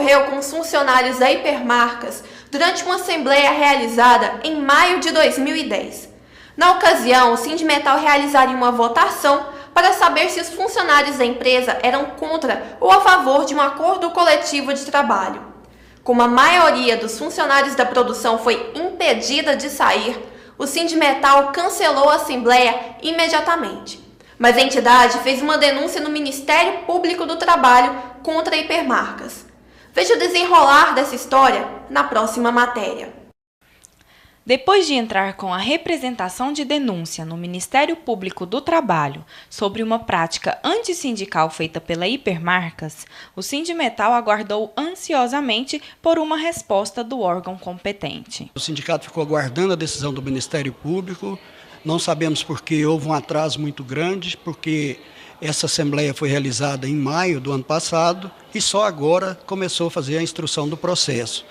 ocorreu com os funcionários da Hipermarcas durante uma assembleia realizada em maio de 2010. Na ocasião, o Sindimetal realizaria uma votação para saber se os funcionários da empresa eram contra ou a favor de um acordo coletivo de trabalho. Como a maioria dos funcionários da produção foi impedida de sair, o Sindimetal cancelou a assembleia imediatamente. Mas a entidade fez uma denúncia no Ministério Público do Trabalho contra a Hipermarcas. Veja o desenrolar dessa história na próxima matéria. Depois de entrar com a representação de denúncia no Ministério Público do Trabalho sobre uma prática antissindical feita pela Hipermarcas, o Sindimetal aguardou ansiosamente por uma resposta do órgão competente. O sindicato ficou aguardando a decisão do Ministério Público. Não sabemos porque houve um atraso muito grande, porque essa assembleia foi realizada em maio do ano passado e só agora começou a fazer a instrução do processo.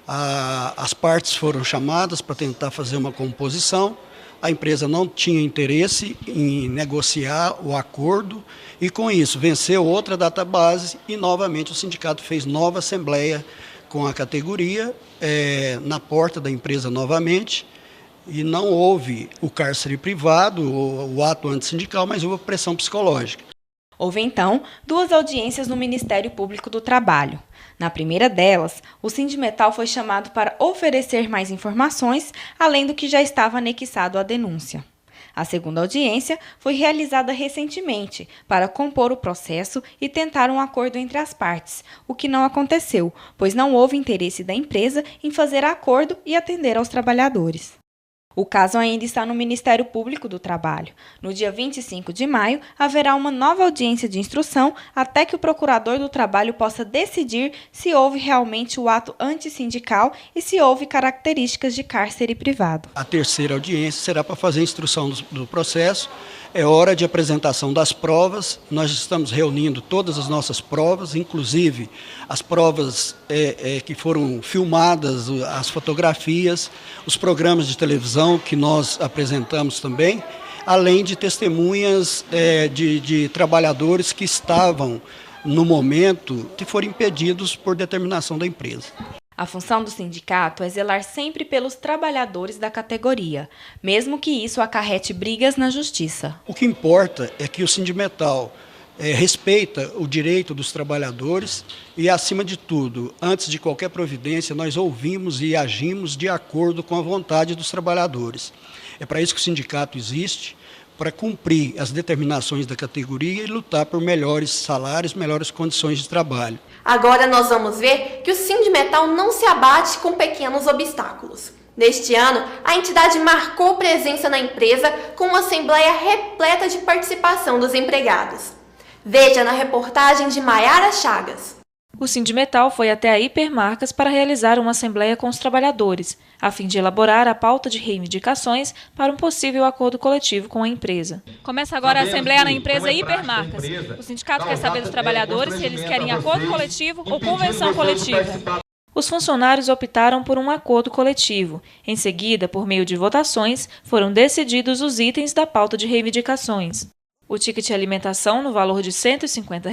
As partes foram chamadas para tentar fazer uma composição, a empresa não tinha interesse em negociar o acordo e com isso venceu outra database e novamente o sindicato fez nova assembleia com a categoria na porta da empresa novamente e não houve o cárcere privado, o ato antissindical, mas houve pressão psicológica. Houve, então, 2 audiências no Ministério Público do Trabalho. Na primeira delas, o Sindimetal foi chamado para oferecer mais informações, além do que já estava anexado à denúncia. A segunda audiência foi realizada recentemente para compor o processo e tentar um acordo entre as partes, o que não aconteceu, pois não houve interesse da empresa em fazer acordo e atender aos trabalhadores. O caso ainda está no Ministério Público do Trabalho. No dia 25 de maio, haverá uma nova audiência de instrução até que o procurador do trabalho possa decidir se houve realmente o ato antissindical e se houve características de cárcere privado. A terceira audiência será para fazer a instrução do processo. É hora de apresentação das provas. Nós estamos reunindo todas as nossas provas, inclusive as provas que foram filmadas, as fotografias, os programas de televisão que nós apresentamos também, além de testemunhas de trabalhadores que estavam no momento que foram impedidos por determinação da empresa. A função do sindicato é zelar sempre pelos trabalhadores da categoria, mesmo que isso acarrete brigas na justiça. O que importa é que o Sindimetal respeita o direito dos trabalhadores e, acima de tudo, antes de qualquer providência, nós ouvimos e agimos de acordo com a vontade dos trabalhadores. É para isso que o sindicato existe, para cumprir as determinações da categoria e lutar por melhores salários, melhores condições de trabalho. Agora nós vamos ver que o Sindimetal não se abate com pequenos obstáculos. Neste ano, a entidade marcou presença na empresa com uma assembleia repleta de participação dos empregados. Veja na reportagem de Maiara Chagas. O Sindimetal foi até a Hipermarcas para realizar uma assembleia com os trabalhadores, a fim de elaborar a pauta de reivindicações para um possível acordo coletivo com a empresa. Começa agora a assembleia na empresa Hipermarcas. O sindicato quer saber dos trabalhadores se eles querem acordo coletivo ou convenção coletiva. Os funcionários optaram por um acordo coletivo. Em seguida, por meio de votações, foram decididos os itens da pauta de reivindicações. O ticket alimentação, no valor de R$ 150,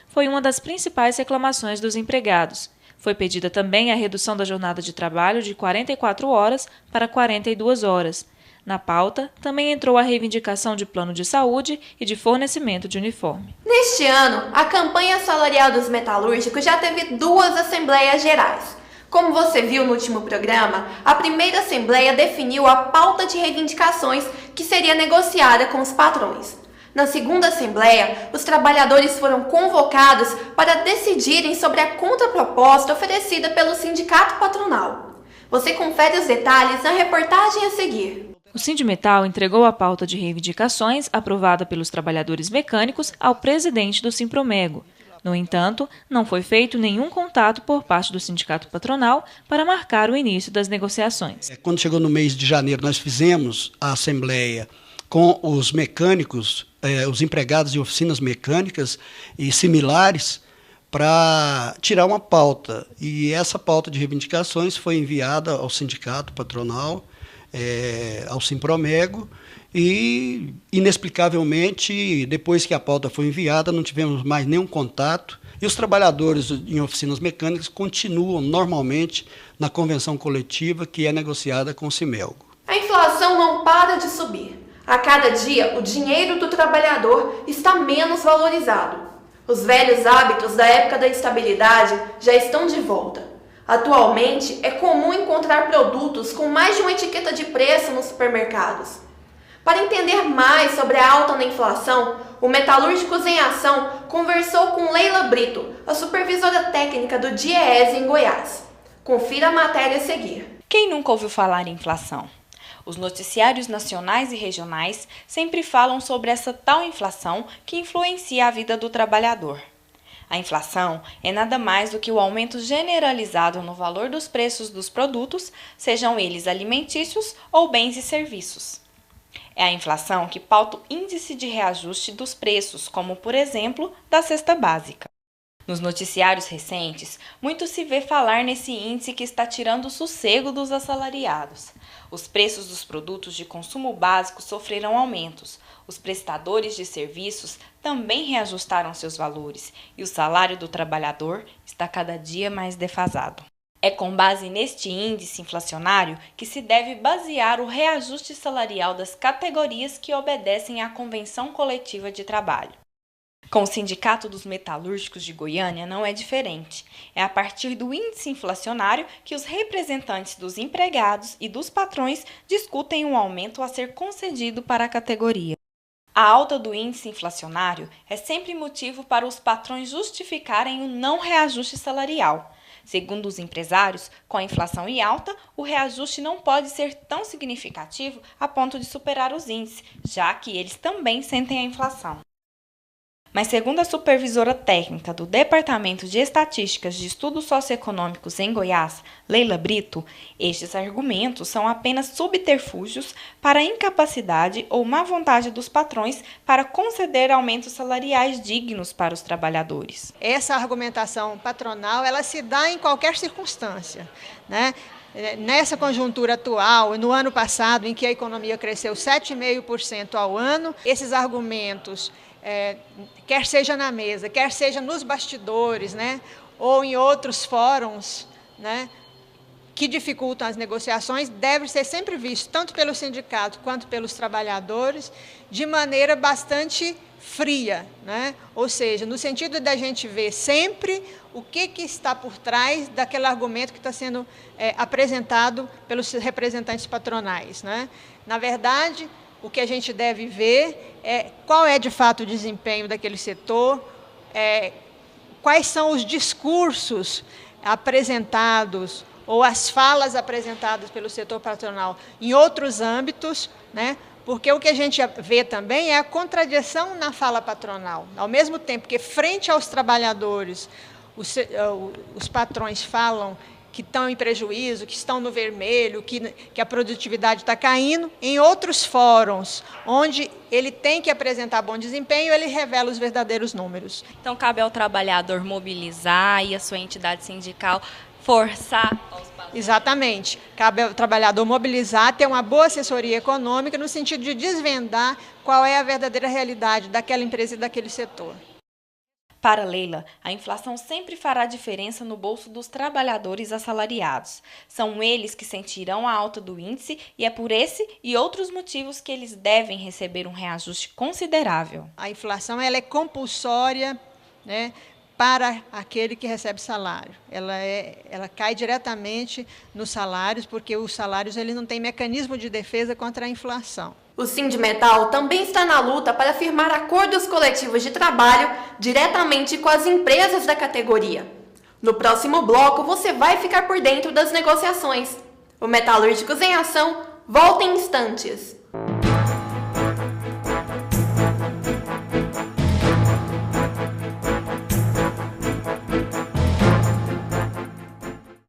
foi uma das principais reclamações dos empregados. Foi pedida também a redução da jornada de trabalho de 44 horas para 42 horas. Na pauta, também entrou a reivindicação de plano de saúde e de fornecimento de uniforme. Neste ano, a campanha salarial dos metalúrgicos já teve 2 assembleias gerais. Como você viu no último programa, a primeira assembleia definiu a pauta de reivindicações que seria negociada com os patrões. Na segunda assembleia, os trabalhadores foram convocados para decidirem sobre a contraproposta oferecida pelo sindicato patronal. Você confere os detalhes na reportagem a seguir. O Sindimetal entregou a pauta de reivindicações aprovada pelos trabalhadores mecânicos ao presidente do Simpromego. No entanto, não foi feito nenhum contato por parte do sindicato patronal para marcar o início das negociações. Quando chegou no mês de janeiro, nós fizemos a assembleia com os mecânicos, os empregados de oficinas mecânicas e similares, para tirar uma pauta. E essa pauta de reivindicações foi enviada ao sindicato patronal, ao Simpromego e, inexplicavelmente, depois que a pauta foi enviada, não tivemos mais nenhum contato e os trabalhadores em oficinas mecânicas continuam normalmente na convenção coletiva que é negociada com o Cimelgo. A inflação não para de subir. A cada dia, o dinheiro do trabalhador está menos valorizado. Os velhos hábitos da época da estabilidade já estão de volta. Atualmente, é comum encontrar produtos com mais de uma etiqueta de preço nos supermercados. Para entender mais sobre a alta na inflação, o Metalúrgicos em Ação conversou com Leila Brito, a supervisora técnica do DIEESE em Goiás. Confira a matéria a seguir. Quem nunca ouviu falar em inflação? Os noticiários nacionais e regionais sempre falam sobre essa tal inflação que influencia a vida do trabalhador. A inflação é nada mais do que o aumento generalizado no valor dos preços dos produtos, sejam eles alimentícios ou bens e serviços. É a inflação que pauta o índice de reajuste dos preços, como, por exemplo, da cesta básica. Nos noticiários recentes, muito se vê falar nesse índice que está tirando o sossego dos assalariados. Os preços dos produtos de consumo básico sofreram aumentos. Os prestadores de serviços também reajustaram seus valores e o salário do trabalhador está cada dia mais defasado. É com base neste índice inflacionário que se deve basear o reajuste salarial das categorias que obedecem à Convenção Coletiva de Trabalho. Com o Sindicato dos Metalúrgicos de Goiânia não é diferente. É a partir do índice inflacionário que os representantes dos empregados e dos patrões discutem um aumento a ser concedido para a categoria. A alta do índice inflacionário é sempre motivo para os patrões justificarem o não reajuste salarial. Segundo os empresários, com a inflação em alta, o reajuste não pode ser tão significativo a ponto de superar os índices, já que eles também sentem a inflação. Mas segundo a supervisora técnica do Departamento de Estatísticas de Estudos Socioeconômicos em Goiás, Leila Brito, estes argumentos são apenas subterfúgios para a incapacidade ou má vontade dos patrões para conceder aumentos salariais dignos para os trabalhadores. Essa argumentação patronal, ela se dá em qualquer circunstância, né? Nessa conjuntura atual, no ano passado, em que a economia cresceu 7,5% ao ano, esses argumentos, quer seja na mesa, quer seja nos bastidores, né, ou em outros fóruns, né, que dificultam as negociações, deve ser sempre visto, tanto pelo sindicato quanto pelos trabalhadores, de maneira bastante fria, né? Ou seja, no sentido da gente ver sempre o que está por trás daquele argumento que está sendo apresentado pelos representantes patronais, né? Na verdade, o que a gente deve ver é qual é de fato o desempenho daquele setor, quais são os discursos apresentados ou as falas apresentadas pelo setor patronal em outros âmbitos, né? Porque o que a gente vê também é a contradição na fala patronal. Ao mesmo tempo que, frente aos trabalhadores, os patrões falam que estão em prejuízo, que estão no vermelho, que a produtividade está caindo, em outros fóruns, onde ele tem que apresentar bom desempenho, ele revela os verdadeiros números. Então, cabe ao trabalhador mobilizar e a sua entidade sindical forçar aos patrões. Exatamente. Cabe ao trabalhador mobilizar, ter uma boa assessoria econômica, no sentido de desvendar qual é a verdadeira realidade daquela empresa e daquele setor. Para Leila, a inflação sempre fará diferença no bolso dos trabalhadores assalariados. São eles que sentirão a alta do índice e é por esse e outros motivos que eles devem receber um reajuste considerável. A inflação ela é compulsória, né, para aquele que recebe salário. Ela cai diretamente nos salários, porque os salários ele não tem mecanismo de defesa contra a inflação. O Sindimetal também está na luta para firmar acordos coletivos de trabalho diretamente com as empresas da categoria. No próximo bloco, você vai ficar por dentro das negociações. O Metalúrgicos em Ação volta em instantes.